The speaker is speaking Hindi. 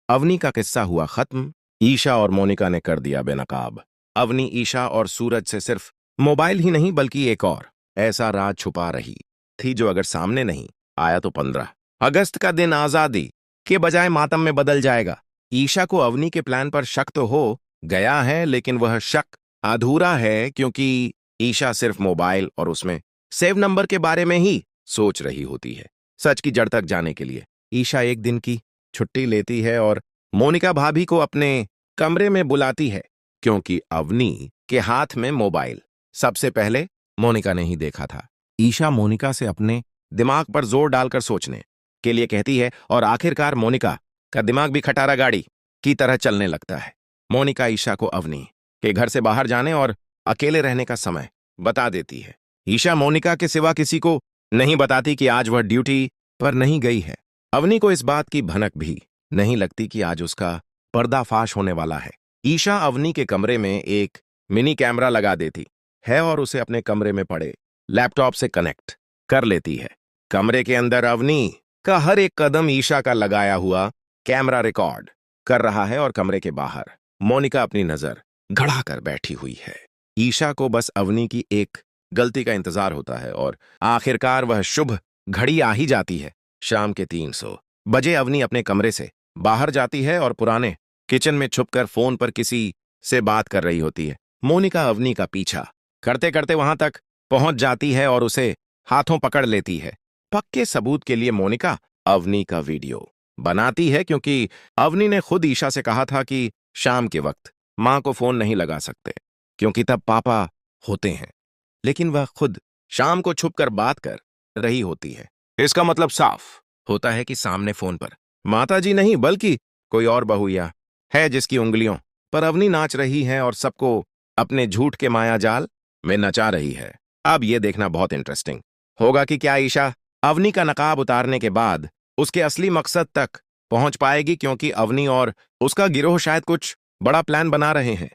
अवनी का किस्सा हुआ खत्म। ईशा और मोनिका ने कर दिया बेनकाब। अवनी ईशा और सूरज से सिर्फ मोबाइल ही नहीं बल्कि एक और ऐसा राज छुपा रही थी जो अगर सामने नहीं आया तो 15 अगस्त का दिन आजादी के बजाय मातम में बदल जाएगा। ईशा को अवनी के प्लान पर शक तो हो गया है, लेकिन वह शक अधूरा है क्योंकि ईशा सिर्फ मोबाइल और उसमें सेव नंबर के बारे में ही सोच रही होती है। सच की जड़ तक जाने के लिए ईशा एक दिन की छुट्टी लेती है और मोनिका भाभी को अपने कमरे में बुलाती है क्योंकि अवनी के हाथ में मोबाइल सबसे पहले मोनिका ने ही देखा था। ईशा मोनिका से अपने दिमाग पर जोर डालकर सोचने के लिए कहती है और आखिरकार मोनिका का दिमाग भी खटारा गाड़ी की तरह चलने लगता है। मोनिका ईशा को अवनी के घर से बाहर जाने और अकेले रहने का समय बता देती है। ईशा मोनिका के सिवा किसी को नहीं बताती कि आज वह ड्यूटी पर नहीं गई है। अवनी को इस बात की भनक भी नहीं लगती कि आज उसका पर्दाफाश होने वाला है। ईशा अवनी के कमरे में एक मिनी कैमरा लगा देती है और उसे अपने कमरे में पड़े लैपटॉप से कनेक्ट कर लेती है। कमरे के अंदर अवनी का हर एक कदम ईशा का लगाया हुआ कैमरा रिकॉर्ड कर रहा है और कमरे के बाहर मोनिका अपनी नजर गड़ा कर बैठी हुई है। ईशा को बस अवनी की एक गलती का इंतजार होता है और आखिरकार वह शुभ घड़ी आ ही जाती है। शाम के 300 बजे अवनी अपने कमरे से बाहर जाती है और पुराने किचन में छुपकर फोन पर किसी से बात कर रही होती है। मोनिका अवनी का पीछा करते करते वहां तक पहुंच जाती है और उसे हाथों पकड़ लेती है। पक्के सबूत के लिए मोनिका अवनी का वीडियो बनाती है क्योंकि अवनी ने खुद ईशा से कहा था कि शाम के वक्त मां को फोन नहीं लगा सकते क्योंकि तब पापा होते हैं, लेकिन वह खुद शाम को छुपकर बात कर रही होती है। इसका मतलब साफ होता है कि सामने फोन पर माताजी नहीं बल्कि कोई और बहुया है जिसकी उंगलियों पर अवनी नाच रही है और सबको अपने झूठ के माया जाल में नचा रही है। अब यह देखना बहुत इंटरेस्टिंग होगा कि क्या ईशा अवनी का नकाब उतारने के बाद उसके असली मकसद तक पहुंच पाएगी, क्योंकि अवनी और उसका गिरोह शायद कुछ बड़ा प्लान बना रहे हैं।